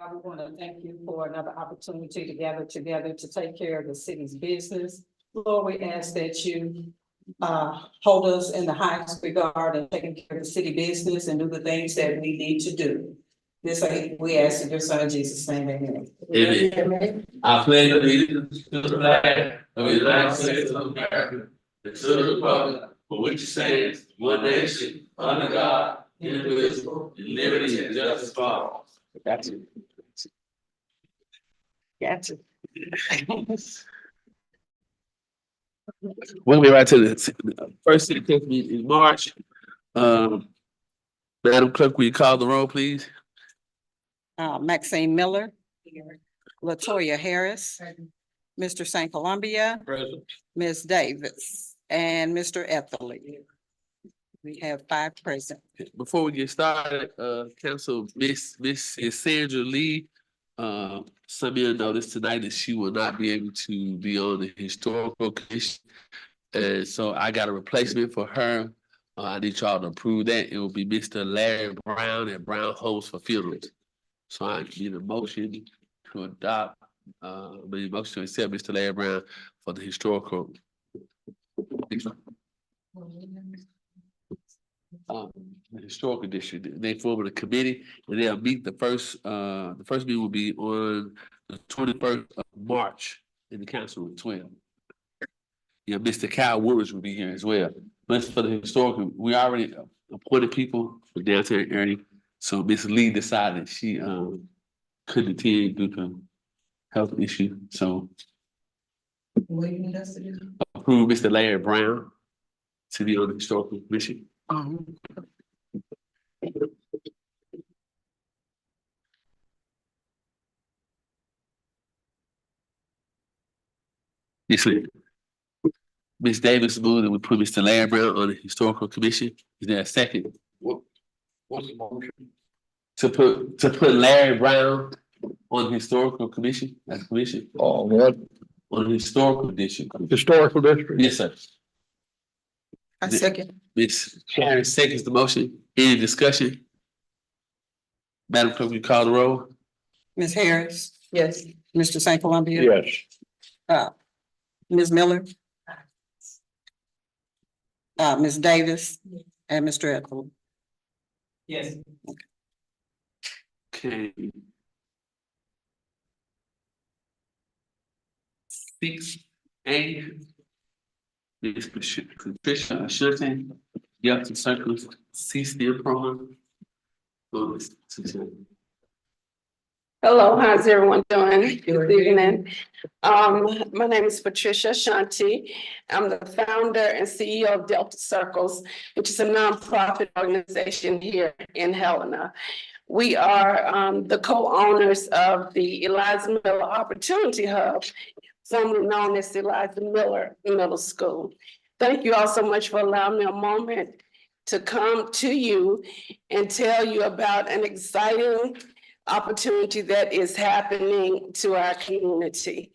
I want to thank you for another opportunity to gather together to take care of the city's business. Lord, we ask that you hold us in the highest regard and taking care of the city business and do the things that we need to do. This we ask in your son Jesus' name, amen. Amen. I pledge allegiance to the flag of the United States of America, and to the republic for which it stands, one nation, under God, indivisible, with liberty and justice for all. That's it. Gotcha. We'll be right to the first city council meeting in March. Madam Clerk, will you call the roll, please? Maxine Miller. Latoya Harris. Mr. St. Columbia. Present. Ms. Davis and Mr. Etherly. We have 5 present. Before we get started, Council, Miss Sandra Lee, some of you noticed tonight that she will not be able to be on the historical commission. And so I got a replacement for her. I need y'all to approve that. It will be Mr. Larry Brown at Brown Homes for Funerals. So I need a motion to adopt, motion to accept Mr. Larry Brown for the historical. The historical district. They form a committee and they'll meet the first meeting will be on the 21st of March in the council room 12. Yeah, Mr. Kyle Woodridge will be here as well. But for the historical, we already appointed people for downtown area. So Miss Lee decided she couldn't attend due to health issue. So What do you need us to do? approve Mr. Larry Brown to be on the historical commission. Yes, sir. Ms. Davis moved and we put Mr. Larry Brown on the historical commission. Is there a second? What's the motion? To put Larry Brown on the historical commission as commission. Oh, what? On the historical district. Historical district? Yes, sir. I second. Ms. Karen seconds the motion. Any discussion? Madam Clerk, will you call the roll? Ms. Harris. Yes. Mr. St. Columbia. Yes. Ms. Miller. Ms. Davis and Mr. Etherly. Yes. Okay. 6A. Ms. Patricia Ashurton, Yacht Circles, C-STEM program. Hello, how's everyone doing? Good evening. My name is Patricia Shanti. I'm the founder and CEO of Delta Circles, which is a nonprofit organization here in Helena. We are the co-owners of the Eliza Miller Opportunity Hub, formerly known as the Eliza Miller Middle School. Thank you all so much for allowing me a moment to come to you and tell you about an exciting opportunity that is happening to our community.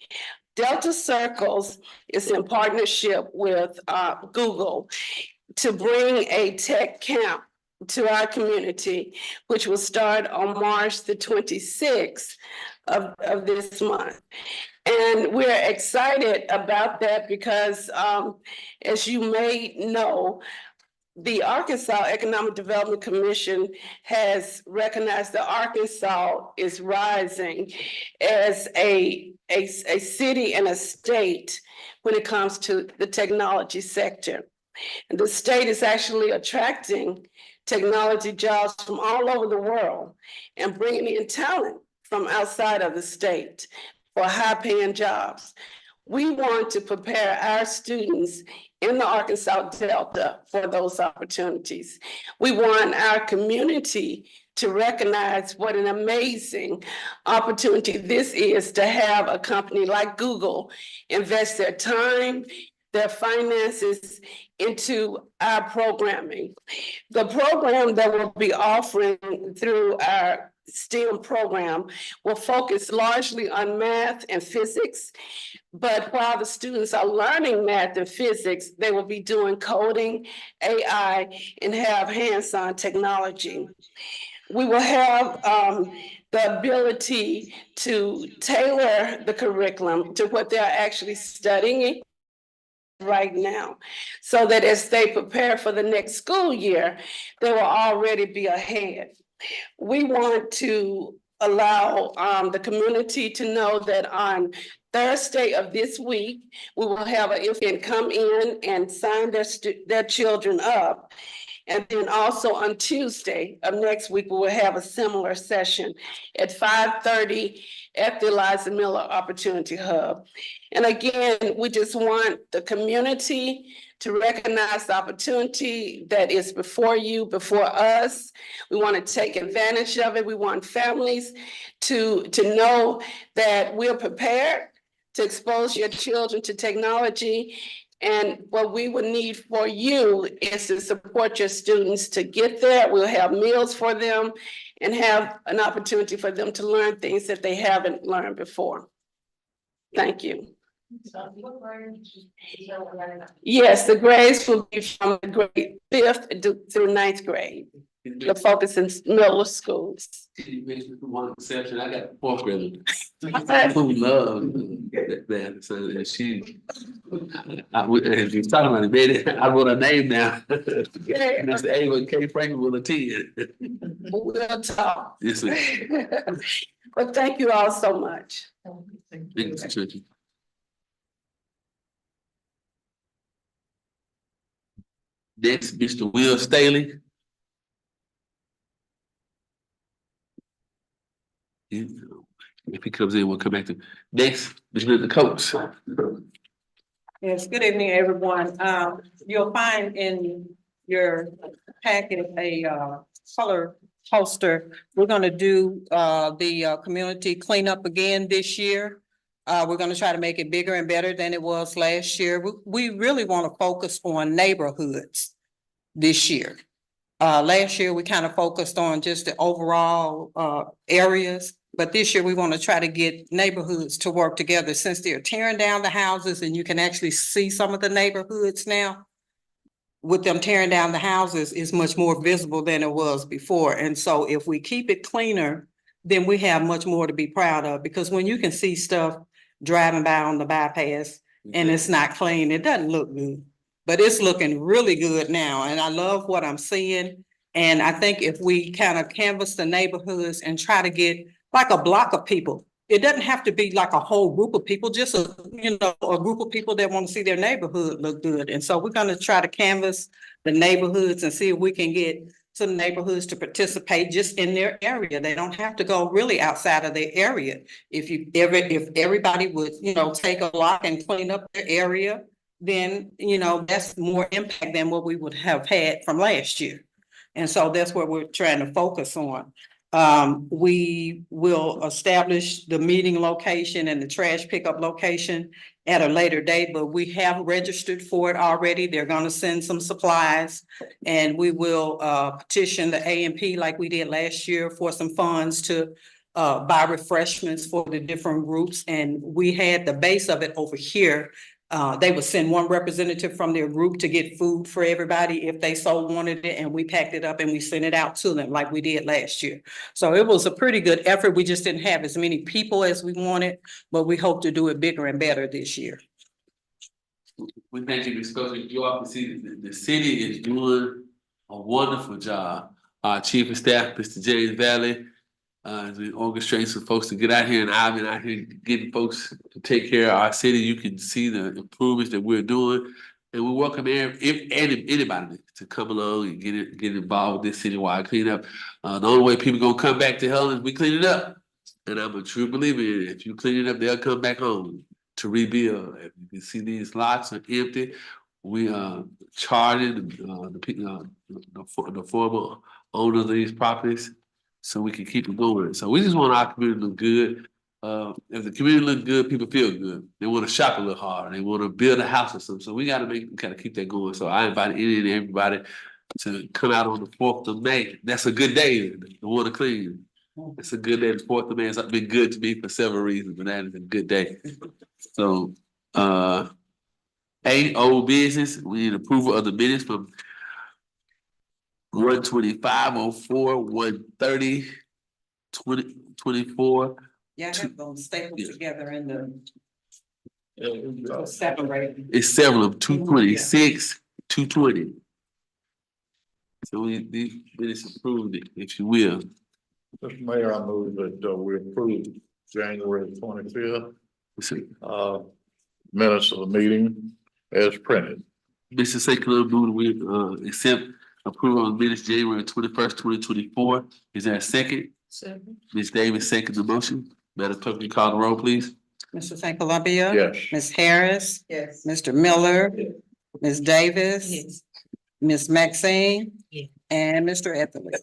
Delta Circles is in partnership with Google to bring a tech camp to our community, which will start on March the 26th of this month. And we're excited about that because, as you may know, the Arkansas Economic Development Commission has recognized that Arkansas is rising as a city and a state when it comes to the technology sector. And the state is actually attracting technology jobs from all over the world and bringing in talent from outside of the state for high-paying jobs. We want to prepare our students in the Arkansas Delta for those opportunities. We want our community to recognize what an amazing opportunity this is to have a company like Google invest their time, their finances into our programming. The program that we'll be offering through our STEM program will focus largely on math and physics, but while the students are learning math and physics, they will be doing coding, AI, and have hands-on technology. We will have the ability to tailor the curriculum to what they're actually studying right now, so that as they prepare for the next school year, they will already be ahead. We want to allow the community to know that on Thursday of this week, we will have if can come in and sign their children up. And then also on Tuesday of next week, we will have a similar session at 5:30 at the Eliza Miller Opportunity Hub. And again, we just want the community to recognize the opportunity that is before you, before us. We want to take advantage of it. We want families to know that we're prepared to expose your children to technology. And what we would need for you is to support your students to get there. We'll have meals for them and have an opportunity for them to learn things that they haven't learned before. Thank you. Yes, the grades will be from grade 5th through 9th grade. The focus in middle schools. One exception, I got 4th grader. Who love that, so and she, if you're talking about it, baby, I wrote her name down. Mr. Ava K. Franklin will attend. We'll talk. Yes, sir. But thank you all so much. Thank you, Mr. Church. Next, Mr. Will Staley. If he comes in, we'll come back to next, Mr. Coach. Yes, good evening, everyone. You'll find in your packet a color poster. We're gonna do the community cleanup again this year. We're gonna try to make it bigger and better than it was last year. We really want to focus on neighborhoods this year. Last year, we kind of focused on just the overall areas. But this year, we want to try to get neighborhoods to work together since they're tearing down the houses and you can actually see some of the neighborhoods now. With them tearing down the houses is much more visible than it was before. And so if we keep it cleaner, then we have much more to be proud of, because when you can see stuff driving by on the bypass and it's not clean, it doesn't look good. But it's looking really good now. And I love what I'm seeing. And I think if we kind of canvass the neighborhoods and try to get like a block of people, it doesn't have to be like a whole group of people, just a group of people that want to see their neighborhood look good. And so we're going to try to canvass the neighborhoods and see if we can get some neighborhoods to participate just in their area. They don't have to go really outside of their area. If everybody would, take a block and clean up their area, then, that's more impact than what we would have had from last year. And so that's what we're trying to focus on. We will establish the meeting location and the trash pickup location at a later date, but we have registered for it already. They're going to send some supplies, and we will petition the A&P like we did last year for some funds to buy refreshments for the different groups. And we had the base of it over here. They would send one representative from their group to get food for everybody if they so wanted it, and we packed it up and we sent it out to them like we did last year. So it was a pretty good effort. We just didn't have as many people as we wanted, but we hope to do it bigger and better this year. We thank you, Ms. Coach. You all can see the city is doing a wonderful job. Our Chief of Staff, Mr. James Valley, as we orchestrate some folks to get out here, and I've been out here getting folks to take care of our city. You can see the improvements that we're doing, and we welcome anybody to come along and get involved with this citywide cleanup. The only way people gonna come back to Helena is we clean it up, and I'm a true believer in it. If you clean it up, they'll come back home to rebuild. If you can see these lots are empty, we are charging the former owners of these properties, so we can keep it going. So we just want our community to look good. If the community look good, people feel good. They want to shop a little harder. They want to build a house or something. So we got to keep that going. So I invite any and everybody to come out on the 4th of May. That's a good day to want to clean. It's a good day. The 4th of May has been good to me for several reasons, but that is a good day. So, old business. We need approval of the minutes from 12504, 130, 2024. Yeah, I have those stapled Yeah. together in the separated. It's several of them, 226, 220. So we just approved it, if you will. Mr. Mayor, I move that we approve January 25th, minutes of the meeting as printed. Mr. St. Clair moved, we accept approval of minutes January 21st, 2024. Is there a second? Second. Ms. Davis, second the motion. Madam Clerk, will you call the roll, please? Mr. St. Columbia? Yes. Ms. Harris? Yes. Mr. Miller? Yes. Ms. Davis? Yes. Ms. Maxine? Yes. And Mr. Etherly?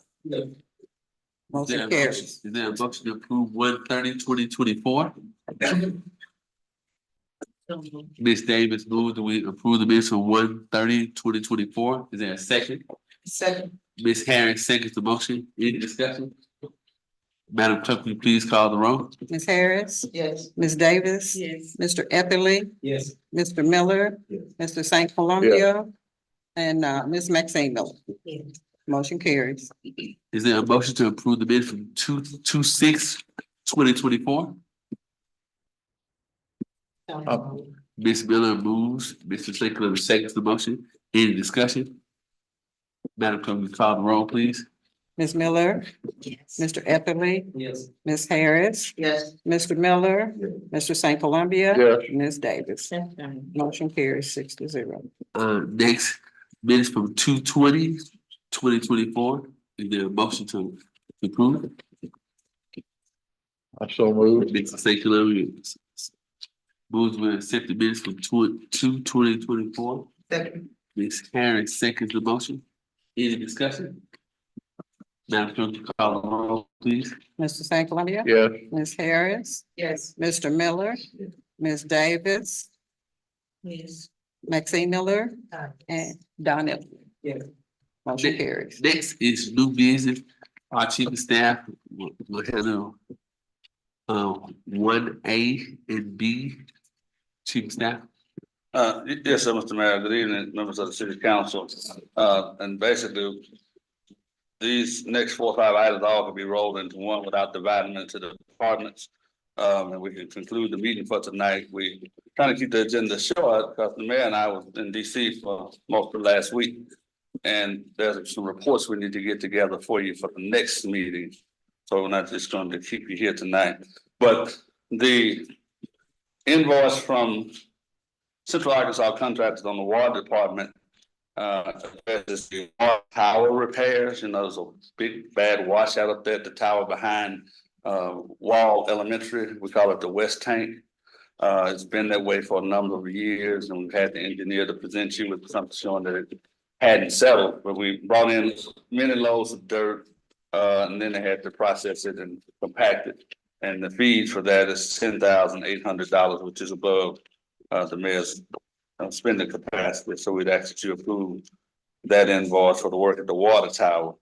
Motion carries. Is there a motion to approve 130, 2024? Ms. Davis moved, and we approve the minutes from 130, 2024. Is there a second? Second. Ms. Harris seconds the motion. Any discussion? Madam Clerk, will you please call the roll? Ms. Harris? Yes. Ms. Davis? Yes. Mr. Etherly? Yes. Mr. Miller? Yes. Mr. St. Columbia? And Ms. Maxine Miller? Yes. Motion carries. Is there a motion to approve the bid from 2/6, 2024? Ms. Miller moves, Mr. St. Clair seconds the motion. Any discussion? Madam Clerk, will you call the roll, please? Ms. Miller? Yes. Mr. Etherly? Yes. Ms. Harris? Yes. Mr. Miller? Yes. Mr. St. Columbia? Yes. Ms. Davis? Motion carries 6-0. Next, minutes from 2/20, 2024. Is there a motion to approve? I so moved. Mr. St. Clair moves with accept the minutes from 2/2024. Second. Ms. Harris seconds the motion. Any discussion? Madam Clerk, call the roll, please. Mr. St. Columbia? Yes. Ms. Harris? Yes. Mr. Miller? Yes. Ms. Davis? Yes. Maxine Miller? And Don Etherly? Yes. Motion carries. Next is new business. Our chief of staff will handle 1A and B. Chief of staff. Yes, sir, Mr. Mayor. Good evening, members of the city council. And basically, these next 4 or 5 items all can be rolled into one without dividing into the departments. And we can conclude the meeting for tonight. We trying to keep the agenda short because the mayor and I was in DC for most of last week. And there's some reports we need to get together for you for the next meeting. So we're not just going to keep you here tonight. But the invoice from Central Arkansas Contractors on the water department, is the tower repairs. You know, there's a big bad washout up there at the tower behind Wall Elementary. We call it the West Tank. It's been that way for a number of years, and we've had the engineer to present you with something showing that it hadn't settled, but we brought in many loads of dirt, and then they had to process it and compact it. And the fees for that is $10,800, which is above the mayor's spending capacity. So we'd ask that you approve that invoice for the work at the water tower.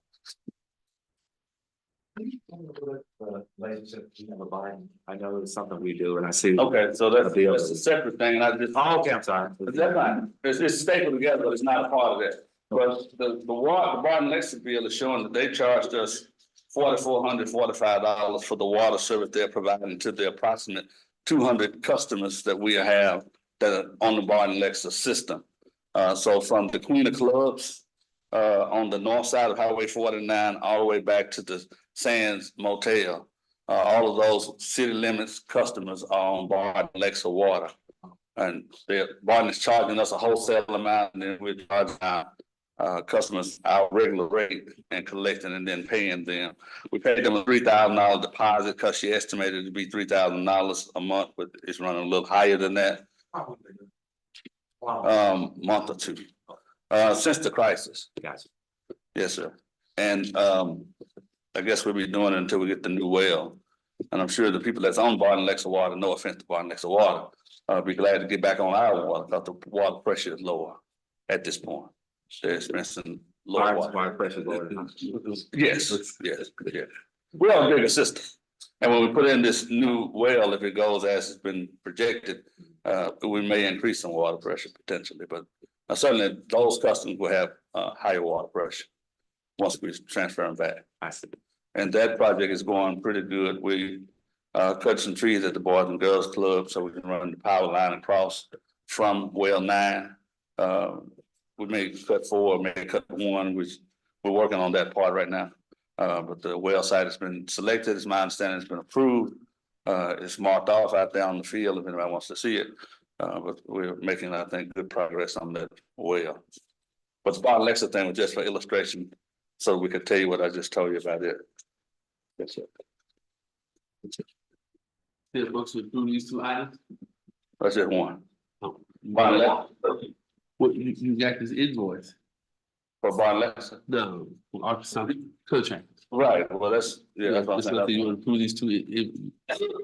I know it's something we do and I see. Okay, so that's a separate thing, and I just. Oh, okay, I'm sorry. That's fine. It's stapled together, but it's not a part of that. But the Barton Lexus bill is showing that they charged us $4,445 for the water service they're providing to the approximate 200 customers that we have that are on the Barton Lexus system. So from the Queen of Clubs on the north side of Highway 49 all the way back to the Sands Motel, all of those city limits customers are on Barton Lexus water. And Barton is charging us a wholesale amount, and then we're charging our customers our regular rate and collecting and then paying them. We paid them a $3,000 deposit because she estimated it to be $3,000 a month, but it's running a little higher than that. Month or two, since the crisis. Gotcha. Yes, sir. And I guess we'll be doing it until we get the new well. And I'm sure the people that's on Barton Lexus water, no offense to Barton Lexus water, be glad to get back on our water because the water pressure is lower at this point. They're experiencing lower water. Pressure lower. Yes. We have a bigger system. And when we put in this new well, if it goes as it's been projected, we may increase some water pressure potentially, but certainly those customers will have higher water pressure. once we transfer them back. I see. And that project is going pretty good. We cut some trees at the Boys and Girls Club so we can run the power line across from well 9. We may cut 4, may cut 1, which we're working on that part right now. But the well site has been selected. It's my understanding it's been approved. It's marked off out there on the field if anybody wants to see it. But we're making, I think, good progress on that well. But the Barton Lexus thing was just for illustration, so we could tell you what I just told you about it. That's it. Still books to approve these 2 items? That's just one. Barton Lexus, What, you got this invoice? for Barton Lexus. No, for Arkansas contract. Right, well, that's, yeah, that's what I'm Just whether you saying. want to approve these 2,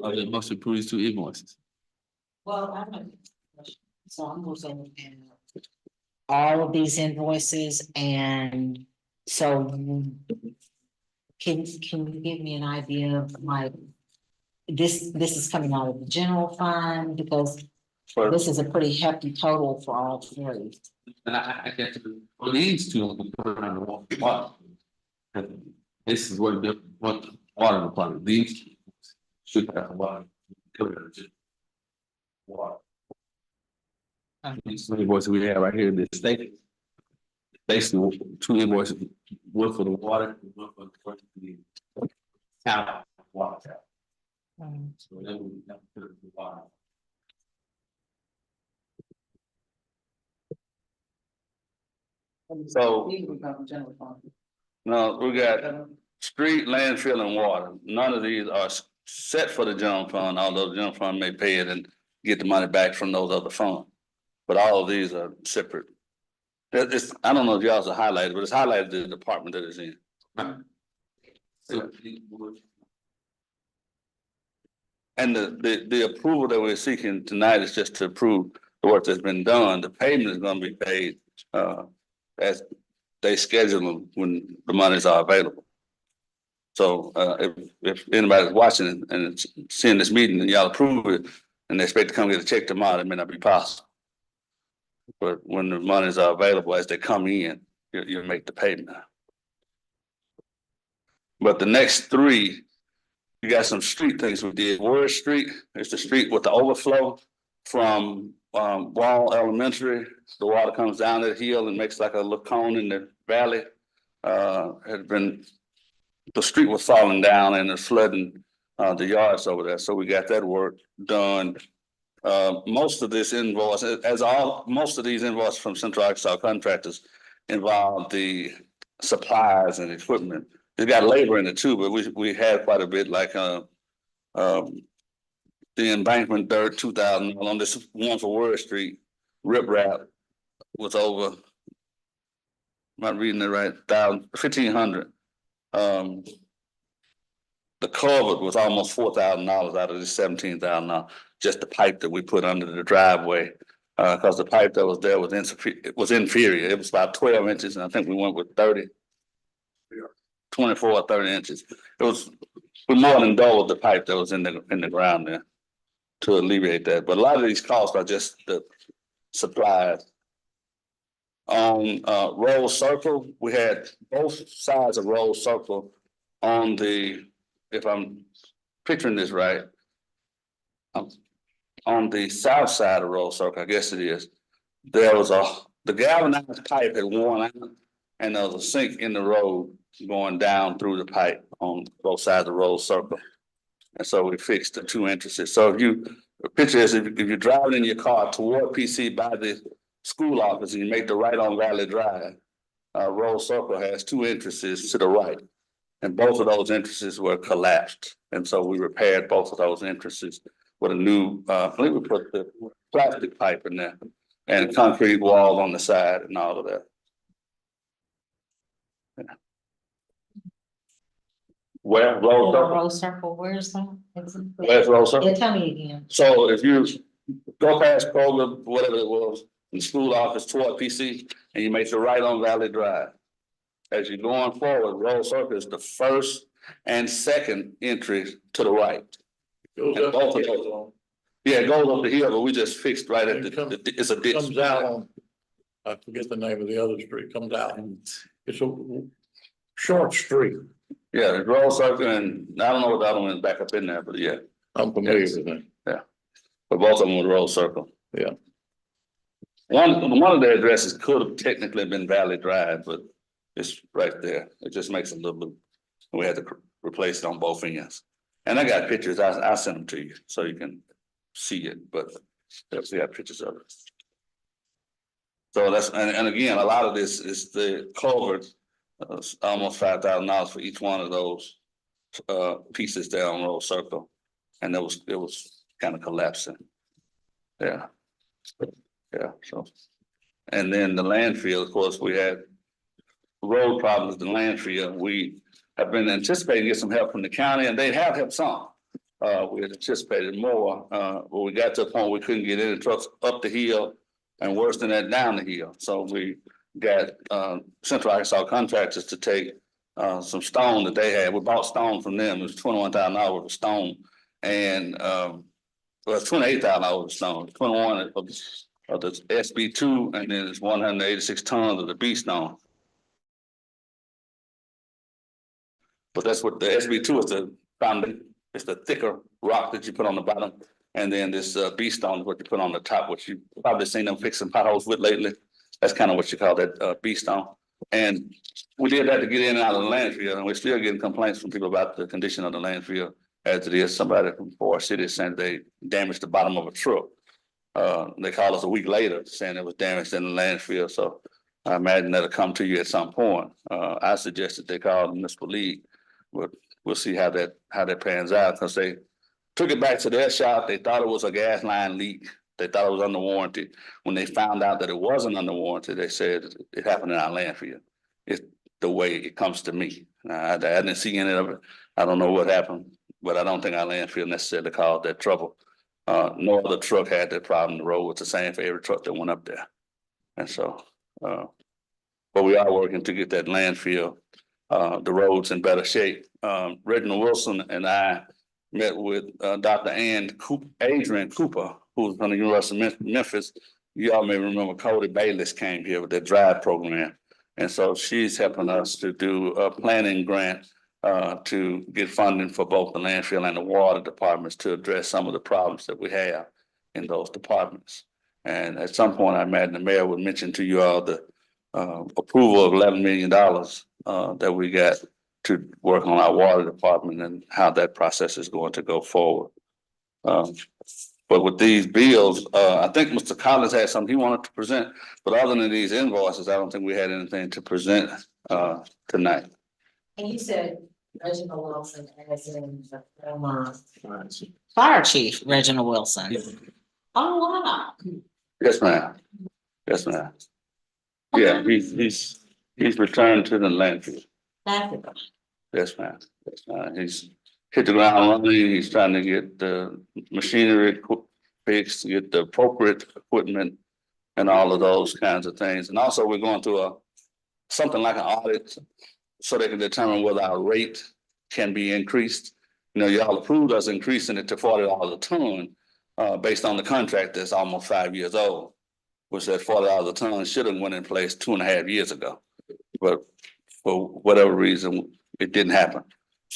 or the most approve these 2 invoices. Well, I have a question. So I'm losing all of these invoices, and so can you give me an idea of like, this is coming out of the general fund, because For- this is a pretty hefty total for all 3. And I guess on these 2, we put on the water. And this is what the water department, these should have water. Water. These 2 invoices we have right here in this state. Basically, 2 invoices, one for the water, and one for the town water tap. So then we have to put it in the water. So, These would come from general fund. no, we got street, landfill, and water. None of these are set for the general fund, although the general fund may pay it and get the money back from those other funds. But all of these are separate. It's, I don't know if y'all's are highlighted, but it's highlighted the department that it's in. So, And the approval that we're seeking tonight is just to approve the work that's been done. The payment is gonna be paid, as they schedule them when the monies are available. So, if anybody's watching and it's seeing this meeting and y'all approve it and they expect to come get a check tomorrow, it may not be possible. But when the monies are available as they come in, you make the payment. But the next 3, you got some street things we did. Word Street, it's the street with the overflow from Wall Elementary. The water comes down that hill and makes like a little cone in the valley. The street was falling down and it's flooding the yards over there. So we got that work done. Most of this invoice, most of these invoices from Central Arkansas Contractors involve the supplies and equipment. It's got labor in it too, but we had quite a bit, like the embankment dirt, $2,000 on this one for Word Street. Riprap was over, am I reading it right? $1,500. The culvert was almost $4,000 out of the $17,000, just the pipe that we put under the driveway. Because the pipe that was there was inferior. It was about 12 inches, and I think we went with 24 or 30 inches. We more than doubled the pipe that was in the ground there to alleviate that. But a lot of these costs are just the supplies. On Rose Circle, we had both sides of Rose Circle on the, if I'm picturing this right, on the south side of Rose Circle, I guess it is, there was the galvanized pipe had worn out, and there was a sink in the road going down through the pipe on both sides of Rose Circle. And so we fixed the 2 entrances. So if you picture this, if you're driving in your car toward PC by the school office and you make the right on Valley Drive, Rose Circle has 2 entrances to the right. And both of those entrances were collapsed. And so we repaired both of those entrances with a new, I believe we put the plastic pipe in there and concrete walls on the side and all of that. Where Rose Circle? Rose Circle, where's that? Where's Rose Circle? Yeah, tell me again. So if you go past Kroger, whatever it was, in the school office toward PC, and you make the right on Valley Drive. As you're going forward, Rose Circle is the first and second entry to the right. Goes And up both of the those, hill. yeah, it goes up the hill, but we just fixed right at it's a ditch. Comes out on, I forget the name of the other street, comes out. It's Short Street, Yeah, the road circle, and I don't know what the other one is back up in there, but yeah, I'm familiar with that. but both of them were road circle. Yeah. One of the addresses could have technically been Valley Drive, but it's right there. It just makes a little bit. We had to replace it on both ends. And I got pictures. I sent them to you so you can see it, but we have pictures of it. So that's, and again, a lot of this is the culvert, almost $5,000 for each one of those pieces there on Road Circle. And it was kind of collapsing. Yeah. Yeah, so. And then the landfill, of course, we had road problems, the landfill. We have been anticipating to get some help from the county, and they have helped some. We had anticipated more, but we got to a point we couldn't get any trucks up the hill and worse than that, down the hill. So we got Central Arkansas Contractors to take some stone that they had. We bought stone from them. It was $21,000 worth of stone, and well, it's $28,000 worth of stone. 21 of the SB2, and then it's 186 tons of the B stone. But that's what the SB2 is, the foundation. It's the thicker rock that you put on the bottom, and then this B stone is what you put on the top, which you probably seen them fixing potholes with lately. That's kind of what you call that B stone. And we did that to get in and out of the landfill, and we're still getting complaints from people about the condition of the landfill as it is. Somebody from Forest City saying they damaged the bottom of a truck. They called us a week later saying it was damaged in the landfill. So I imagine that'll come to you at some point. I suggested they call the municipal league, but we'll see how that pans out, because they took it back to their shop. They thought it was a gas line leak. They thought it was under warranty. When they found out that it wasn't under warranty, they said it happened in our landfill. It's the way it comes to me. I didn't see any of it. I don't know what happened, but I don't think our landfill necessarily caused that trouble. No other truck had that problem. The road was the same for every truck that went up there. And so, but we are working to get that landfill, the roads in better shape. Reginald Wilson and I met with Dr. Adrian Cooper, who's from the University of Memphis. You all may remember Cody Bayless came here with that DRIVE program. And so she's helping us to do a planning grant to get funding for both the landfill and the water departments to address some of the problems that we have in those departments. And at some point, I imagine the mayor would mention to you all the approval of $11 million that we got to work on our water department and how that process is going to go forward. But with these bills, I think Mr. Collins had something he wanted to present, but other than these invoices, I don't think we had anything to present tonight. And you said Reginald Wilson as in the former fire chief, Reginald Wilson. Oh, wow. Yes, ma'am. Yes, ma'am. Yeah, he's returned to the landfill. That's Yes, ma'am. Yes, ma'am. He's hit the ground running. He's trying to get the machinery fixed, get the appropriate equipment and all of those kinds of things. And also we're going through something like an audit so they can determine whether our rate can be increased. You know, y'all approved us increasing it to $40 a ton based on the contract that's almost 5 years old, which that $40 a ton should have went in place 2.5 years ago. But for whatever reason, it didn't happen.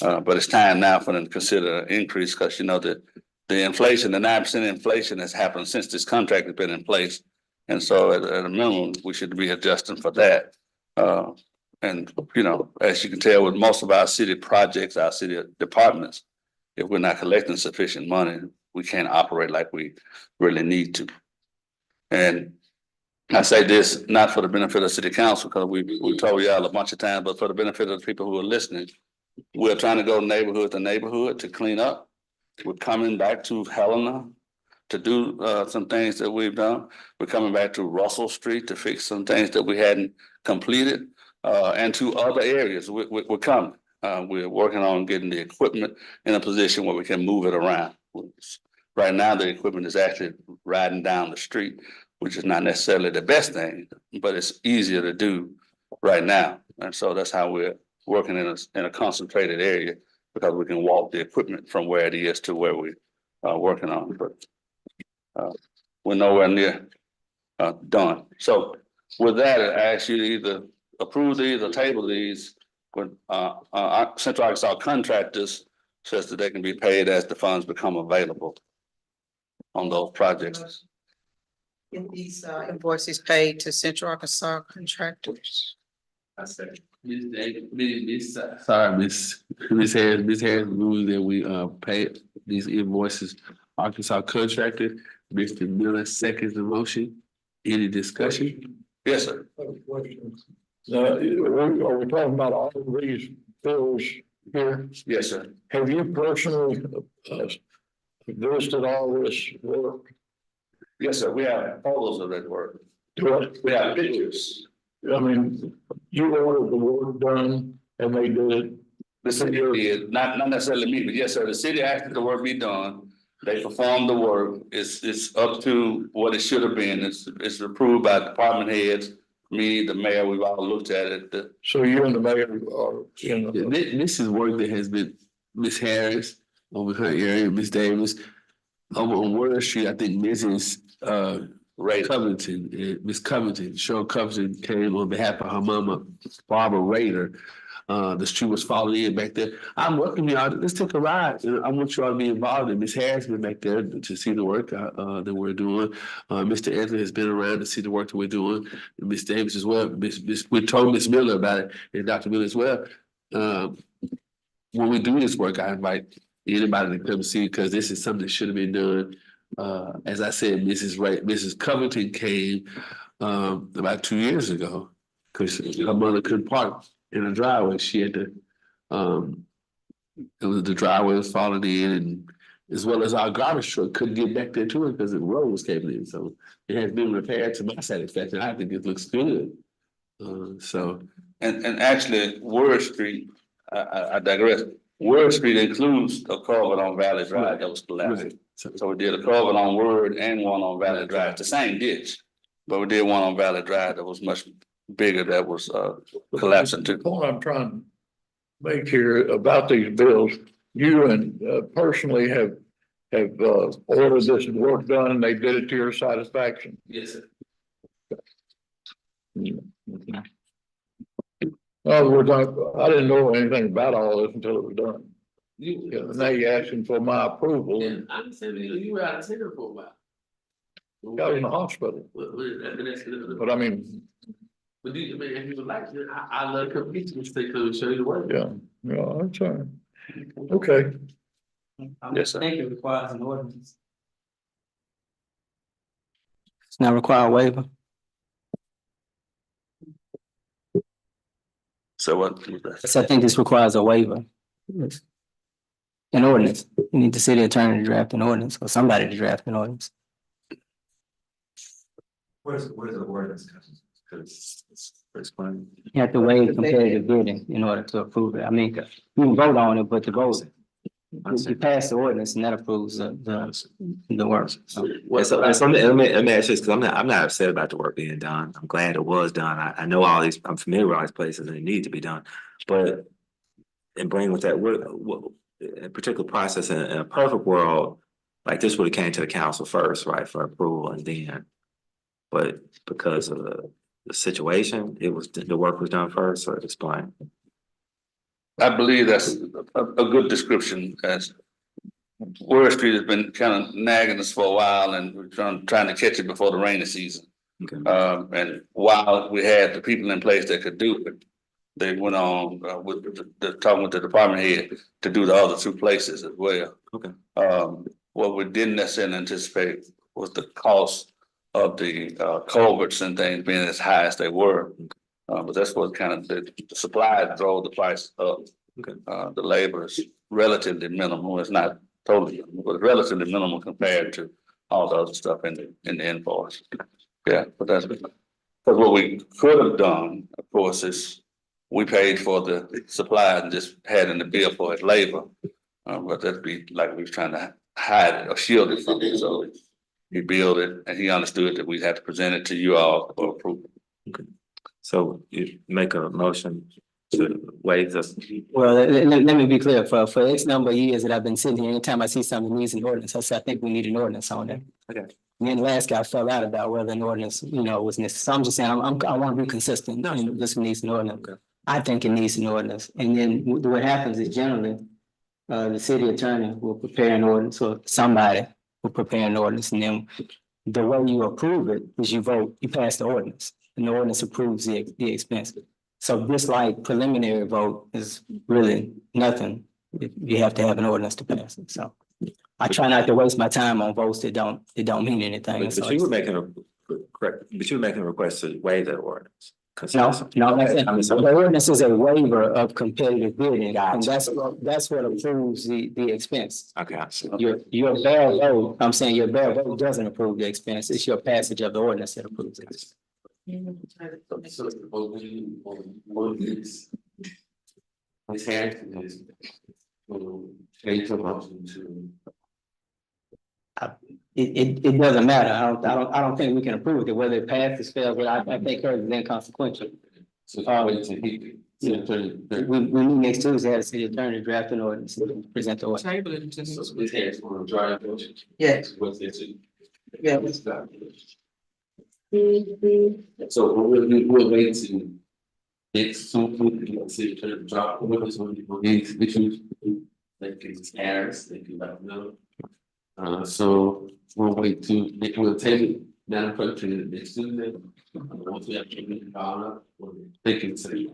But it's time now for them to consider an increase, because you know that the inflation, the 9% inflation has happened since this contract has been in place. And so at a minimum, we should be adjusting for that. And, you know, as you can tell with most of our city projects, our city departments, if we're not collecting sufficient money, we can't operate like we really need to. And I say this not for the benefit of city council, because we told y'all a bunch of times, but for the benefit of the people who are listening. We're trying to go neighborhood to neighborhood to clean up. We're coming back to Helena to do some things that we've done. We're coming back to Russell Street to fix some things that we hadn't completed, and to other areas. We're coming. We're working on getting the equipment in a position where we can move it around. Right now, the equipment is actually riding down the street, which is not necessarily the best thing, but it's easier to do right now. And so that's how we're working in a concentrated area, because we can walk the equipment from where it is to where we are working on. But we're nowhere near done. So with that, I ask you to either approve these or table these But Central Arkansas Contractors says that they can be paid as the funds become available on those projects. Get these invoices paid to Central Arkansas Contractors. I say. Miss Harris moves that we pay these invoices, Arkansas Contractor. Mr. Miller seconds the motion. Any discussion? Yes, sir. Are we talking about all of these bills here? Yes, sir. Have you personally visited all this work? Yes, sir. We have photos of that work. Do it? We have pictures. I mean, you ordered the work done and they did it. The city did, not necessarily me, but yes, sir. The city asked that the work be done. They performed the work. It's up to what it should have been. It's approved by department heads. Me, the mayor, we've all looked at it. So you and the mayor are, you know. This is work that has been Miss Harris over her area, Miss Davis. Over on Word Street, I think Mrs. Right. Covington, Miss Covington, Cheryl Covington came on behalf of her mama, Barbara Rader. The street was falling in back there. I'm welcoming y'all. Let's take a ride. I want you all to be involved. And Miss Harris been back there to see the work that we're doing. Mr. Anthony has been around to see the work that we're doing. Miss Davis as well. We told Miss Miller about it and Dr. Miller as well. When we do this work, I invite anybody to come see because this is something that should have been done. As I said, Mrs. Covington came about 2 years ago because her mother couldn't park in the driveway. She had to, the driveway was falling in, and as well as our garbage truck couldn't get back there to it because the road was caving in. So it has been repaired to my satisfaction. I think it looks good. And actually, Word Street, I digress. Word Street includes a culvert on Valley Drive that was collapsed. Right. So we did a culvert on Word and one on Valley Drive, the same ditch. But we did one on Valley Drive that was much bigger, that was collapsing The too. point I'm trying to make here about these bills, you and personally have ordered this work done and they did it to your satisfaction. Yes, sir. In other words, I didn't know anything about all this until it was done. Yeah, now you're asking for my approval. And I'm saying you were out of town for a while. I was in the hospital, but I mean, But do you, I mean, if you would like, I love to come meet you, stay come and show you the work. yeah, that's all right. Okay, Yes, sir. I think it requires an ordinance. It's not require a waiver. So what? So I think this requires a waiver. An ordinance. You need the city attorney to draft an ordinance or somebody to draft an ordinance. What is the ordinance? Because it's explained. You have to waive competitive bidding in order to approve it. I mean, you can vote on it, but the vote, you pass the ordinance and that approves the work. Well, so let me ask this, because I'm not upset about the work being done. I'm glad it was done. I know all these, I'm familiar with all these places and it needs to be done. But and bring with that, what a particular process in a perfect world, like this would have came to the council first, right, for approval and then. But because of the situation, the work was done first, so explain. I believe that's a good description, as Word Street has been kind of nagging us for a while and we're trying to catch it before the rainy season. Okay. And while we had the people in place that could do it, they went on with talking with the department head to do the other two places as well. Okay. What we didn't necessarily anticipate was the cost of the culverts and things being as high as they were. But that's what kind of the supply drove the price up. Okay. The labor is relatively minimal. It's not totally, but relatively minimal compared to all the other stuff in the invoice. Yeah, but that's because what we could have done, of course, is we paid for the supply and just had in the bill for his labor. But that'd be like we was trying to hide it or shield it from it. So he billed it and he understood that we'd have to present it to you all for approval. Okay. So you make a motion to waive this. Well, let me be clear, for X number of years that I've been sitting here, anytime I see something that needs an ordinance, I say, I think we need an ordinance on it. Okay. Me and the last guy fell out about whether an ordinance, was necessary. So I'm just saying, I want to be consistent. This needs an ordinance. Okay. I think it needs an ordinance, and then what happens is generally, the city attorney will prepare an ordinance, or somebody will prepare an ordinance, and then the way you approve it is you vote, you pass the ordinance, and the ordinance approves the expense. So this like preliminary vote is really nothing. You have to have an ordinance to pass it, so. I try not to waste my time on votes that don't mean anything. But So you were making correct, but you were making a request to waive that ordinance. no, the ordinance is a waiver of competitive bidding, and Gotcha. that's what approves the expense. Okay, I see. Your bare vote, I'm saying your bare vote doesn't approve the expense, it's your passage of the ordinance that approves it. Ms. Harrington is, change the motion to. It doesn't matter, I don't think we can approve it, whether it passes, fails, but I think hers is inconsequential. So wait till he. We meet next Tuesday, have the city attorney draft an ordinance, and present the ordinance. Table it to So Ms. Harris want to drive motion? Yes. What's it to? Yeah. So we'll wait to. Next, so we can see if the drop, what is one of these issues. Thank you, Ms. Harris, thank you, Dr. Miller. So we'll wait to, we'll take it, Madam Clerk, to the next Tuesday. Once we have to call up, thank you, City.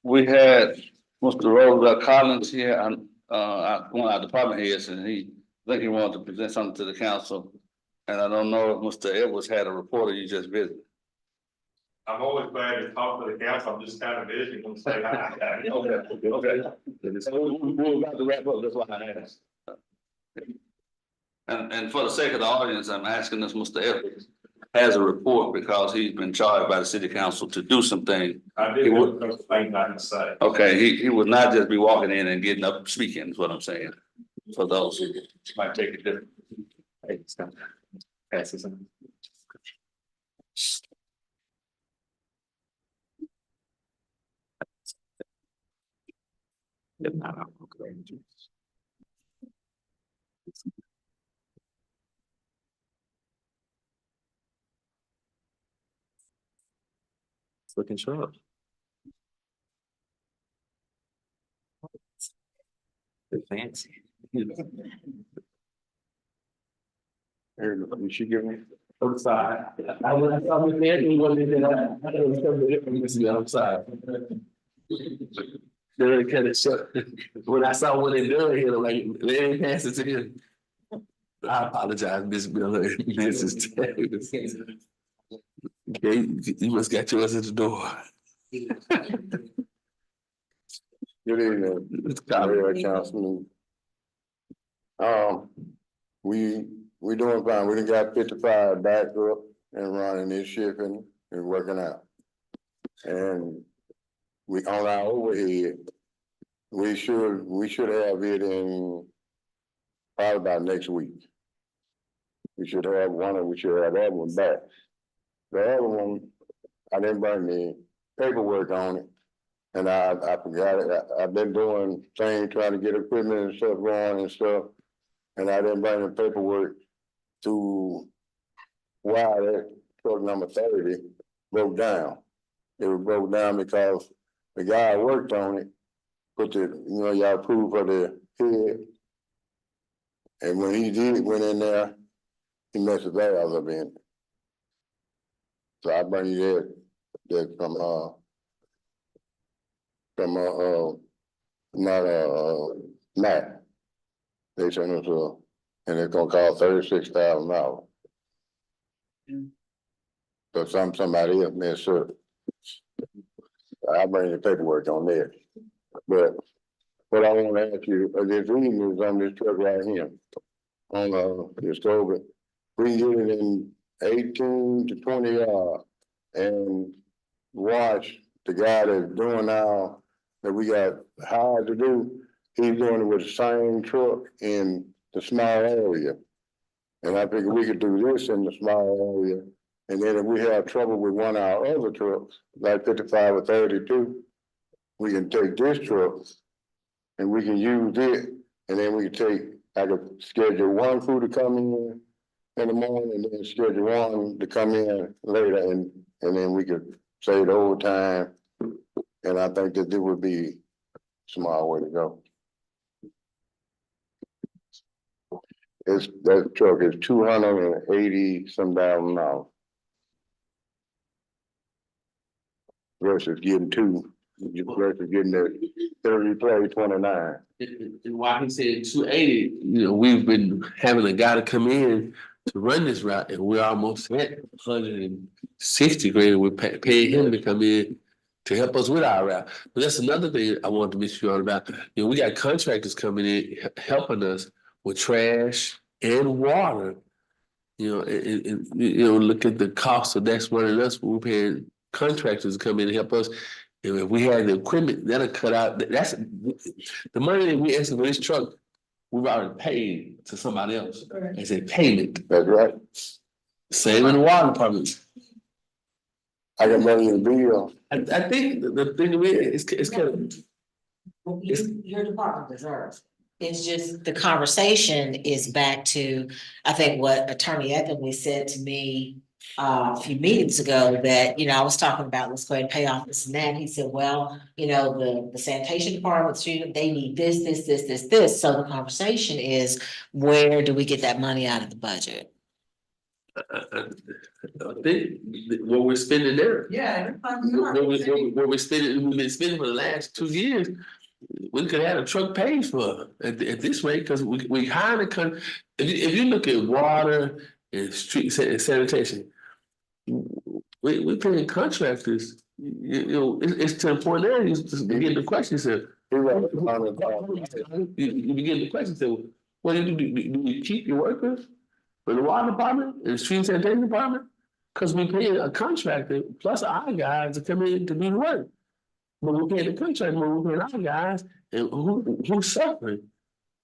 We had Mr. Roosevelt Collins here, and, one of our department heads, and I think he wanted to present something to the council. And I don't know if Mr. Edwards had a report or you just visited. I'm always glad to talk to the council. I'm just kind of busy when say hi. Okay. We're about to wrap up, that's why I asked. And for the sake of the audience, I'm asking this, Mr. Edwards has a report because he's been charged by the city council to do something. I did have a thing I can say. Okay, he would not just be walking in and getting up speaking, is what I'm saying. For those who might take it different. Hey, stop. Pass this on. If not, I'll go ahead and do this. It's looking sharp. They're fancy. Here, you should give me. Outside. I was there, he wasn't in that. I don't know, outside. They kind of shut. When I saw what they done here, I'm like, they didn't pass it to him. I apologize, Miss Miller. This is terrible. Okay, you must got yours at the door. Good evening, Mayor, Councilman. We doing fine. We done got 55 back up and running this shipping and working out. And we on our overhead, we should have it in probably about next week. We should have one, or we should have that one back. The other one, I didn't bring the paperwork on it. And I forgot it. I've been doing things, trying to get equipment and stuff going and stuff. And I didn't bring the paperwork to why that truck number 30 broke down. It was broke down because the guy worked on it, put the, y'all approved for the head. And when he did, went in there, he messed the valves up in it. So I bring you that from Matt. They sent us and it's gonna cost $36,000. So somebody else messed up. I bring the paperwork on there. But what I want to ask you, this evening is on this truck right here. On this COVID. We can get it in 18 to 20 yards and watch the guy that's doing now that we got hired to do. He's doing it with the same truck in the small area. And I figure we could do this in the small area. And then if we have trouble with one of our other trucks, like 55 or 32, we can take this truck and we can use it. And then we can I could schedule one crew to come in the morning and then schedule one to come in later and then we could save the overtime. And I think that this would be a smart way to go. That truck is $280 some thousand dollars. Versus getting versus getting the 30 play 29. And while he said 280, we've been having a guy to come in to run this route, and we're almost at 160 grand. We're paying him to come in to help us with our route. But that's another thing I wanted to mention you all about. We got contractors coming in helping us with trash and water. And look at the cost of that's running us. We're paying contractors to come in and help us. And if we had the equipment, that'll cut out. That's the money that we asking for this truck. We've already paid to somebody else as a payment. That's right. Same in the water department. I got money in the bill. I think the thing is kind of. Your department deserves. It's just the conversation is back to, I think what Attorney Etherly said to me a few meetings ago that, I was talking about, let's go ahead and pay off this and that. And he said, well, the sanitation department, they need this. So the conversation is, where do we get that money out of the budget? I think what we're spending there. Yeah. What we're spending, we've been spending for the last 2 years. We could have a truck paid for at this rate because we hiring a if you look at water and street sanitation, we paying contractors. It's to the point there. You begin the question. You begin the question. So, what do you do? Do you keep your workers in the water department and the street sanitation department? Because we pay a contractor plus our guys to come in to do the work. But we're paying the contractor, but we're paying our guys, and who's suffering?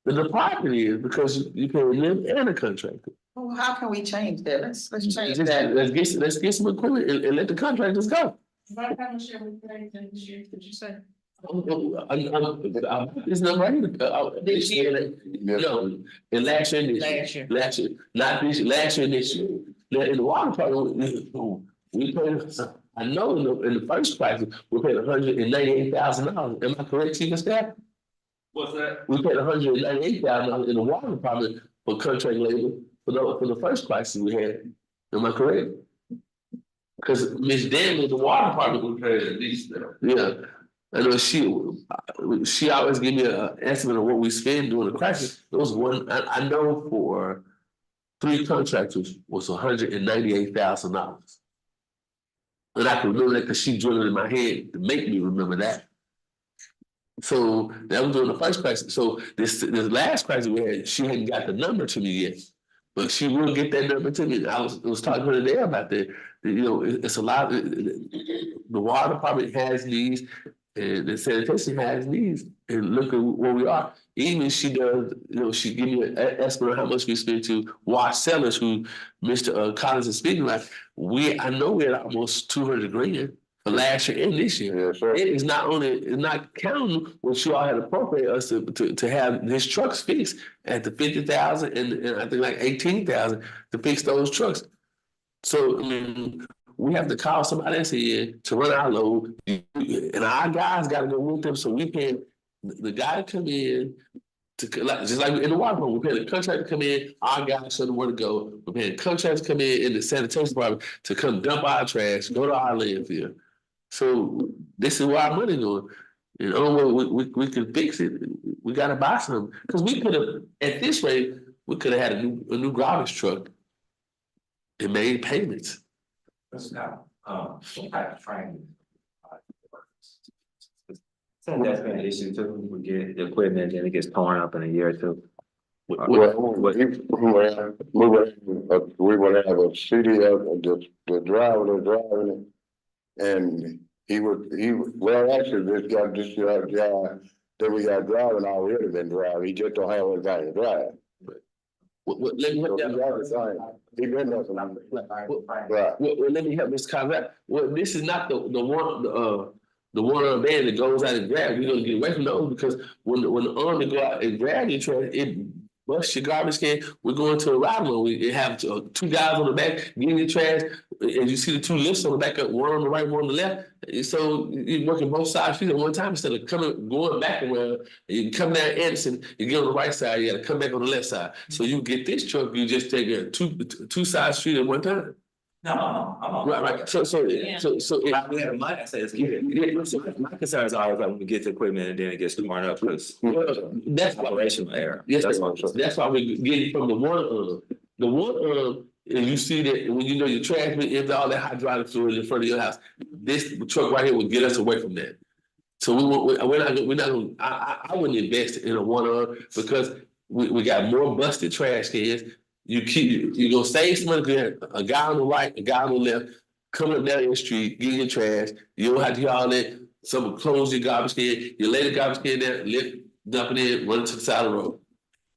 The department is, because you pay them and a contractor. Well, how can we change that? Let's change Let's that. let's get some equipment and let the contractors go. How much share we paid this year, did you say? It's not right. This year? No, and last year, this year. Last year, not this year, last year, this year. Now, in the water department, we paid, I know in the first crisis, we paid $198,000. Am I correct, Chief of Staff? What's that? We paid $198,000 in the water department for contract labor for the first crisis we had. Am I correct? Because Ms. Daniel, the water department, we paid at least. Yeah. I know she always give me an estimate of what we spend during the crisis. There was one, I know for 3 contractors was $198,000. And I can remember that because she drilled it in my head to make me remember that. So that was during the first crisis. So this last crisis we had, she hadn't got the number to me yet. But she will get that number to me. I was talking to her today about that. It's a lot. The water department has needs, and the sanitation has needs. And look at where we are. Even she does, she give me an estimate of how much we spend to wash cellars, who Mr. Collins is speaking about. I know we're at almost 200 grand for last year and this year. Yes, sir. It is not counting what you all had appropriated us to have his trucks fixed at the 50,000 and I think like 18,000 to fix those trucks. So I mean, we have to call somebody else in to run our load, and our guys got to go with them. So we pay the guy to come in to just like in the water department, we pay the contractor to come in. Our guys show them where to go. We're paying contractors to come in the sanitation department to come dump our trash, go to our landfill. So this is where our money going. And we can fix it. We got to buy some because we could have at this rate we could have had a new garbage truck and made payments. That's not, some type of training. So that's been an issue too. We get the equipment and it gets torn up in a year or two. We would have a city of the driver that's driving it, and he would actually this guy that we got driving already been driving. He just don't have a guy to drive. Let me help you. He been there for right. Let me help Mr. Collins. Well, this is not the one on band that goes out and grab. We're gonna get away from those because when the army go out and grab your trash, bust your garbage can, we're going to a ride along. We have two guys on the back getting your trash, and you see the two lifts on the back, one on the right, one on the left. And so you're working both sides street at one time instead of going back around. You come down Anderson, you get on the right side, you gotta come back on the left side. So you get this truck, you just take a two side street at one time. No, I'm on. Right. So. If we have money, I say let's get it. Yeah, so my concern is always like when we get the equipment and then it gets torn up because That's operational error. Yes, That's that's why we're getting from the one and you see that when you know your trash been empty, all that hydraulic fluid in front of your house. This truck right here will get us away from that. So we're not gonna. I wouldn't invest in a one because we got more busted trash cans. You're gonna save some money. A guy on the right, a guy on the left, coming up down the street, getting your trash. You don't have to hear all that. Someone close your garbage can. You lay the garbage can there, dump it in, run it to the side of the road.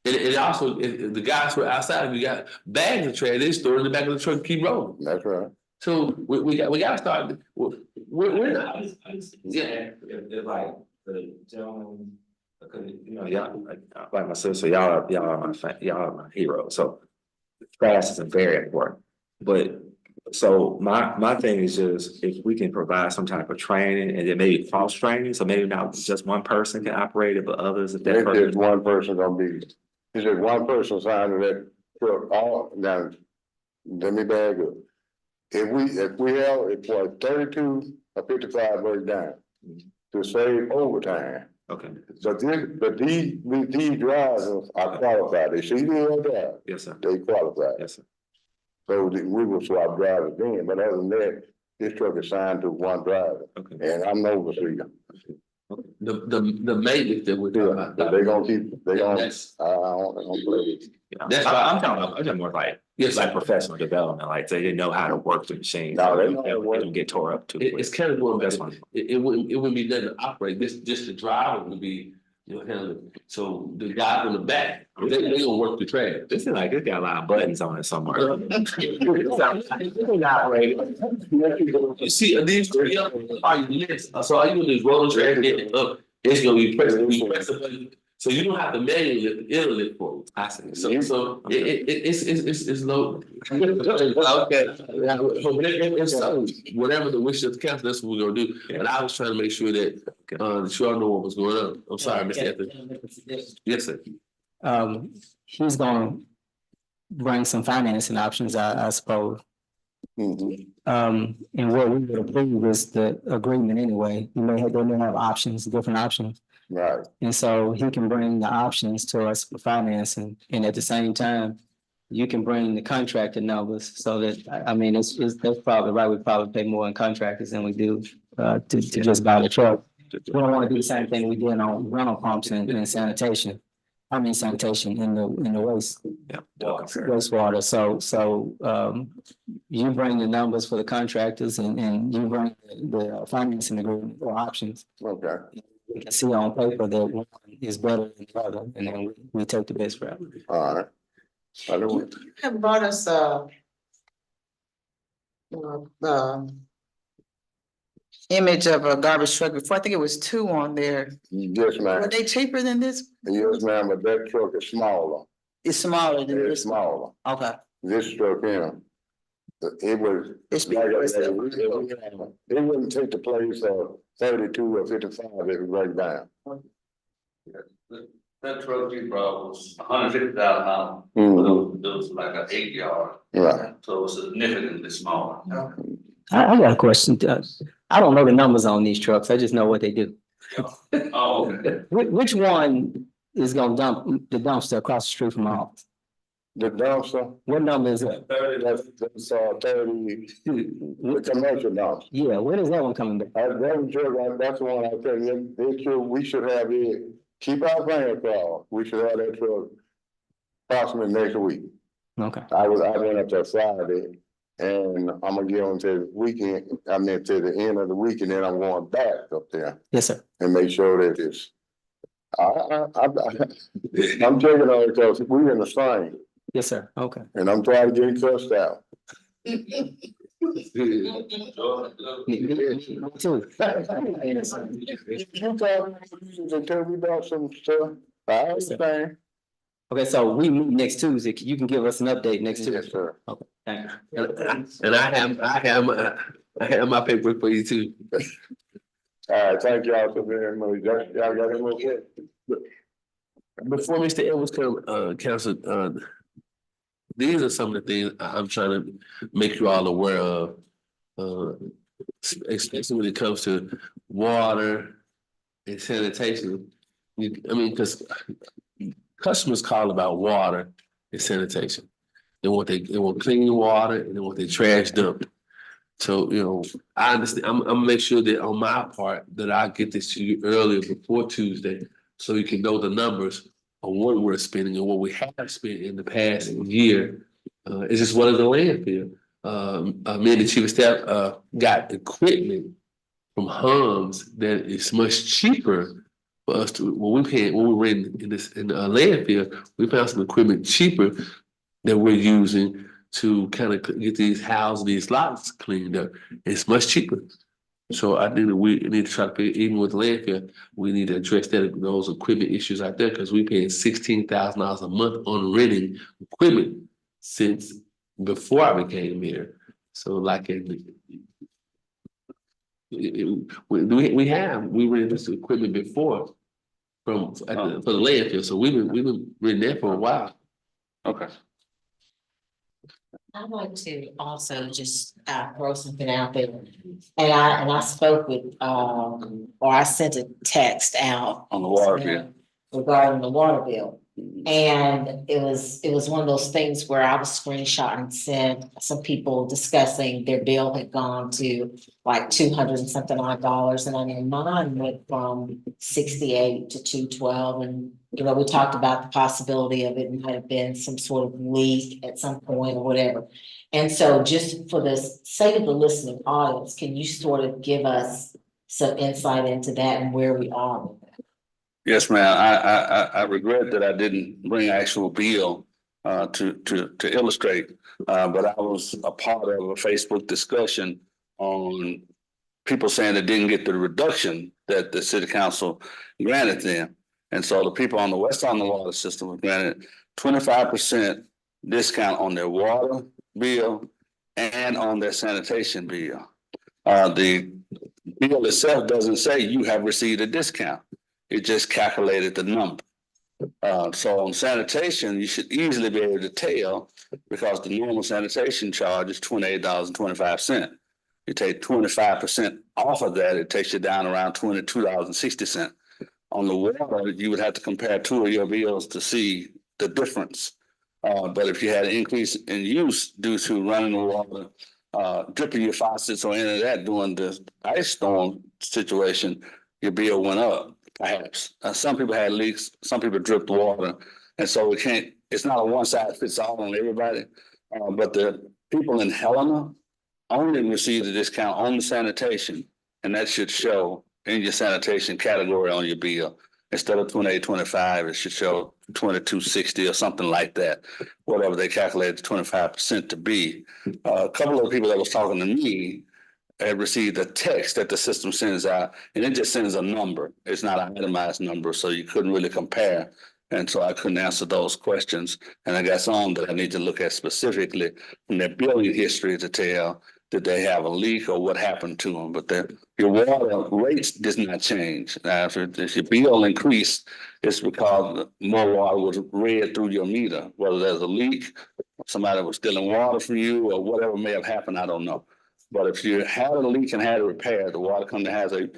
And also, if the guys were outside, if you got bags of trash, they store it in the back of the truck and keep rolling. That's right. So we got to start. We're not. Yeah, if like the gentleman, y'all like my sister, y'all are my hero. So class is very important. But so my thing is just if we can provide some type of training and then maybe cross training, so maybe not just one person can operate it, but others if that Maybe person. just one person gonna be, it's just one person assigned to that truck, all, now, let me back up. If we have, it's like 32 or 55 break down to save overtime. Okay, But these drivers are qualified, they see the drive, yes, sir. they qualified. Yes, sir. So we will swap drivers then, but other than that, this truck is assigned to one driver, Okay. and I'm overseer. The maintenance that we're talking about. But they gonna keep, they gonna, That's- I don't play. Yeah. That's I'm talking more like Yes, like sir. professional development, like they didn't know how to work the machine. No, they know how to work. They don't get tore up too quick. It's kind of going back. That's fine. It wouldn't be nothing to operate. Just the driver would be, handling. So the guys in the back, they gonna work the trash. This is like, it's got a lot of buttons on it somewhere. You see, these three up on your list. So all you gonna do is roll the trash, get it up. It's gonna be pressed. You press the button. So you don't have to manually lift the it'll lift for you. I see. So it's low. Okay. So whatever the wish of the council, that's what we're gonna do. But I was trying to make sure that that you all know what was going on. I'm sorry, Mr. Anthony. Yes, sir. He's gonna bring some financing options, I suppose. Mhm. And what we would approve is the agreement anyway. They may have options, different options. Right, And so he can bring the options to us for financing, and at the same time, you can bring the contractor numbers so that, I mean, that's probably right. We probably pay more in contractors than we do to just buy the truck. We don't want to do the same thing we did on rental pumps and sanitation. I mean, sanitation in the waste. Yeah. Wastewater, so you bring the numbers for the contractors and you bring the financing agreement or options. okay. We can see on paper that one is better than the other, and then we take the best route. All right. I don't, You have brought us, image of a garbage truck before. I think it was 2 on there. yes, ma'am. Were they cheaper than this? Yes, ma'am, but that truck is smaller. It's smaller than It's this. smaller. Okay. This truck, it was. It's like I bigger, said, so- it wouldn't take the place of 32 or 55 if it break down. That truck you brought was $150,000. Mhm. It was like an 8-yard, Right. so it was significantly smaller. I got a question. I don't know the numbers on these trucks. I just know what they do. Oh, okay. Which one is gonna dump the dumpster across the street from our office? The dumpster, What number is it? 30, that's 30, the commercial dumpster. Yeah, when is that one coming back? That's the one I tell you, we should have it, keep our plan crossed. We should have that truck approximately next week. Okay, I went up there Friday and I'm gonna get on to the weekend, I meant to the end of the week and then I'm going back up there yes, sir. and make sure that it's. I'm checking on it because we in the spring Yes, sir. Okay. and I'm trying to get it cussed out. Me too. You tell me about some stuff, I understand. Okay, so we meet next Tuesday. You can give us an update next Tuesday. Yes, sir. Okay, thank you. And I have my paperwork for you too. All right, thank y'all for being with me. Y'all got any more? Before Mr. Edwards come, Council, these are some of the things I'm trying to make you all aware of. Especially when it comes to water and sanitation. I mean, because customers call about water and sanitation. They want clean water and they want their trash dumped. So, you know, I understand, I'm gonna make sure that on my part that I get this to you earlier before Tuesday, so you can know the numbers on what we're spending and what we have spent in the past year. It's just one of the landfill. Me and the chief of staff, got equipment from Hums that is much cheaper for us to, when we were in the landfill, we found some equipment cheaper that we're using to kind of get these houses, these lots cleaned up. It's much cheaper. So I think that we need to try to pay, even with landfill, we need to address those equipment issues out there, because we paying $16,000 a month on renting equipment since before I became mayor. So like we rented this equipment before for the landfill. So we've been renting that for a while. Okay. I'd like to also just throw something out there. And I spoke with, or I sent a text out. On the water bill. Regarding the water bill. And it was one of those things where I was screenshotting and sent some people discussing their bill had gone to like $200 and something odd dollars. And I mean, mine went from 68 to 212. And, you know, we talked about the possibility of it might have been some sort of leak at some point or whatever. And so just for the sake of the listening audience, can you sort of give us some insight into that and where we are with that? Yes, ma'am. I regret that I didn't bring actual bill to illustrate. But I was a part of a Facebook discussion on people saying they didn't get the reduction that the city council granted them. And so the people on the west side of the water system were granted 25% discount on their water bill and on their sanitation bill. The bill itself doesn't say you have received a discount. It just calculated the number. So on sanitation, you should easily be able to tell, because the normal sanitation charge is $28.25. You take 25% off of that, it takes you down around $22.60. On the water, you would have to compare two of your bills to see the difference. But if you had an increase in use due to running the water, dripping your faucets or any of that during the ice storm situation, your bill went up, perhaps. Some people had leaks, some people dripped water. And so it's not a one size fits all on everybody. But the people in Helena only received a discount on the sanitation, and that should show in your sanitation category on your bill. Instead of $28.25, it should show $22.60 or something like that, whatever they calculated the 25% to be. A couple of people that was talking to me had received a text that the system sends out, and it just sends a number. It's not an itemized number, so you couldn't really compare. And so I couldn't answer those questions. And I got some that I need to look at specifically from their billing history to tell did they have a leak or what happened to them. But your water rates did not change. Now, if your bill increased, it's because more water was read through your meter, whether there's a leak, somebody was stealing water from you, or whatever may have happened, I don't know. But if you had a leak and had it repaired, the water company has a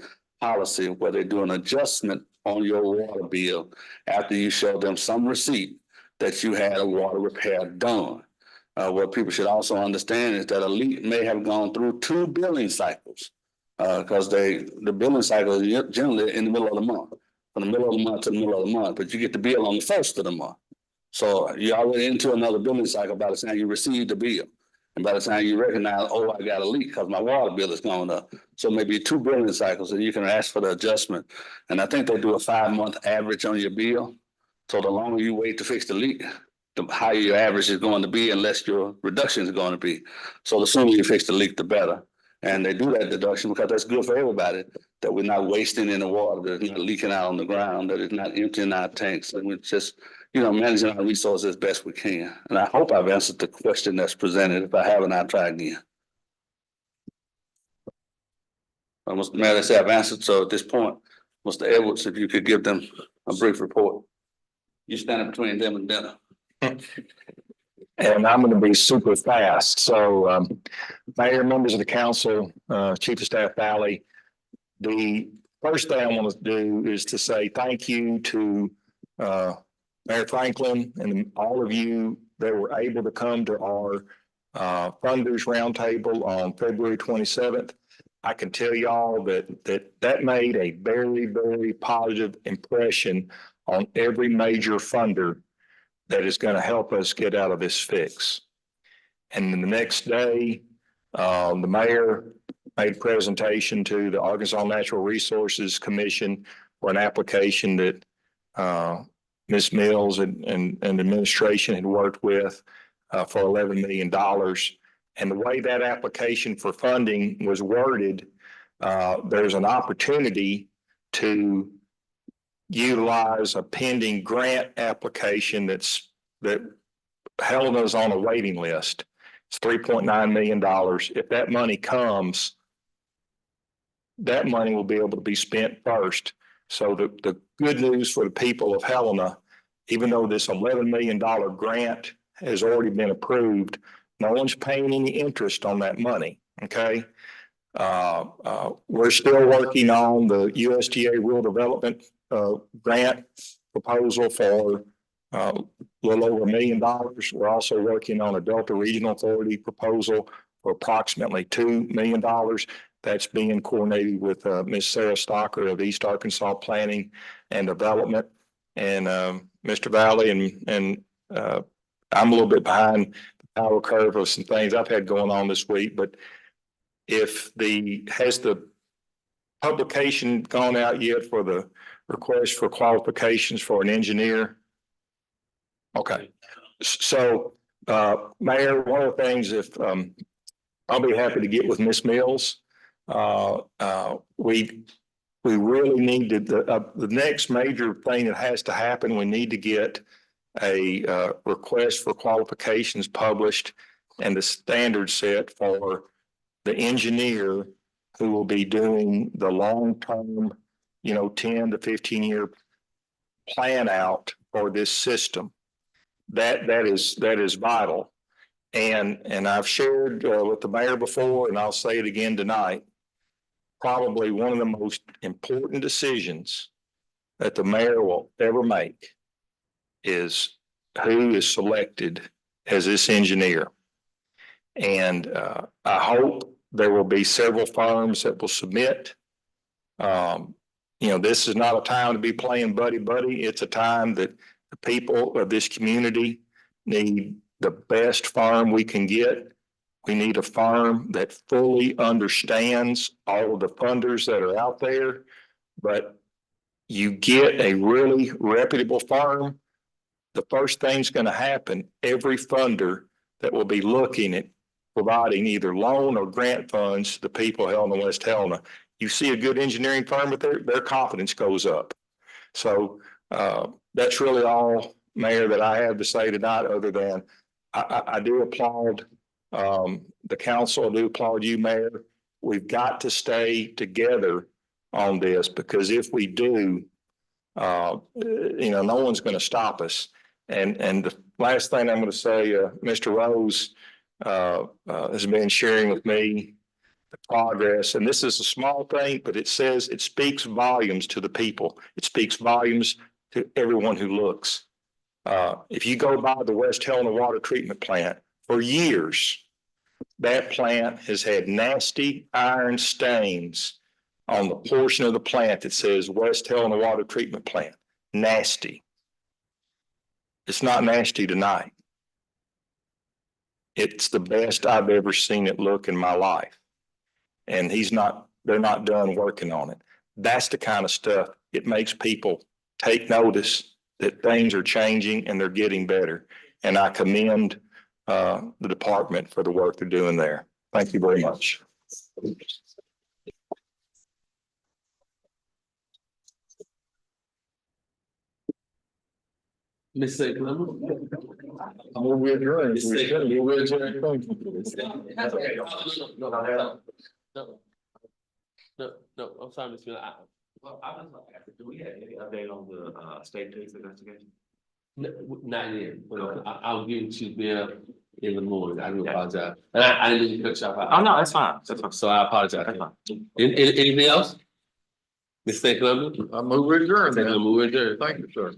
policy where they do an adjustment on your water bill after you show them some receipt that you had a water repair done. What people should also understand is that a leak may have gone through 2 billing cycles, because the billing cycle is generally in the middle of the month, from the middle of the month to the middle of the month, but you get the bill on the first of the month. So you're already into another billing cycle by the time you receive the bill. And by the time you recognize, oh, I got a leak because my water bill is going up. So maybe 2 billing cycles, and you can ask for the adjustment. And I think they do a 5-month average on your bill. So the longer you wait to fix the leak, the higher your average is going to be, and less your reduction is going to be. So the sooner you fix the leak, the better. And they do that deduction because that's good for everybody, that we're not wasting any water, that it's not leaking out on the ground, that it's not emptying our tanks. And it's just, managing our resources as best we can. And I hope I've answered the question that's presented. If I haven't, I'll try again. Mr. Mayor, they say I've answered, so at this point, Mr. Edwards, if you could give them a brief report. You stand between them and dinner. And I'm gonna be super fast. So, Mayor, members of the council, Chief of Staff Valley, the first thing I want to do is to say thank you to, Mayor Franklin and all of you that were able to come to our, funders roundtable on February 27th. I can tell y'all that made a very, very positive impression on every major funder that is going to help us get out of this fix. And then the next day, the mayor made a presentation to the Arkansas Natural Resources Commission for an application that Ms. Mills and administration had worked with for $11 million. And the way that application for funding was worded, there's an opportunity to utilize a pending grant application that Helena's on a waiting list. It's $3.9 million. If that money comes, that money will be able to be spent first. So the good news for the people of Helena, even though this $11 million grant has already been approved, no one's paying any interest on that money, okay? We're still working on the USDA Rural Development grant proposal for a little over $1 million. We're also working on a Delta Regional Authority proposal for approximately $2 million. That's being coordinated with Ms. Sarah Stocker of East Arkansas Planning and Development. And Mr. Valley and I'm a little bit behind the power curve of some things I've had going on this week, but has the publication gone out yet for the request for qualifications for an engineer? Okay. So, Mayor, one of the things, if I'll be happy to get with Ms. Mills. We really need to, the next major thing that has to happen, we need to get a request for qualifications published and the standard set for the engineer who will be doing the long-term, 10 to 15 year plan out for this system. That is vital. And I've shared with the mayor before, and I'll say it again tonight, probably one of the most important decisions that the mayor will ever make is who is selected as this engineer. And I hope there will be several firms that will submit. This is not a time to be playing buddy-buddy. It's a time that the people of this community need the best firm we can get. We need a firm that fully understands all of the funders that are out there, but you get a really reputable firm, the first thing's going to happen, every funder that will be looking at providing either loan or grant funds to the people of Helena-West Helena, you see a good engineering firm, but their confidence goes up. So that's really all, Mayor, that I have to say tonight, other than I do applaud the council. I do applaud you, Mayor. We've got to stay together on this, because if we do, no one's going to stop us. And the last thing I'm going to say, Mr. Rose has been sharing with me the progress, and this is a small thing, but it speaks volumes to the people. It speaks volumes to everyone who looks. If you go by the West Helena water treatment plant, for years, that plant has had nasty iron stains on the portion of the plant that says West Helena water treatment plant. Nasty. It's not nasty tonight. It's the best I've ever seen it look in my life. And they're not done working on it. That's the kind of stuff, it makes people take notice that things are changing and they're getting better. And I commend the department for the work they're doing there. Thank you very much. Ms. St. Clement? I'm gonna withdraw. Ms. St. Clement, you will adjourn. No, I'm sorry, Ms. Miller. Well, I was like, do we have any update on the state police investigation? Not yet, but I'll give it to you there in the morning. I do apologize. And I didn't mean to cut you off. Oh, no, that's fine. That's fine. So I apologize. That's fine. Anything else? Ms. St. Clement? I'm gonna adjourn. St. Clement, we adjourn. Thank you, sir.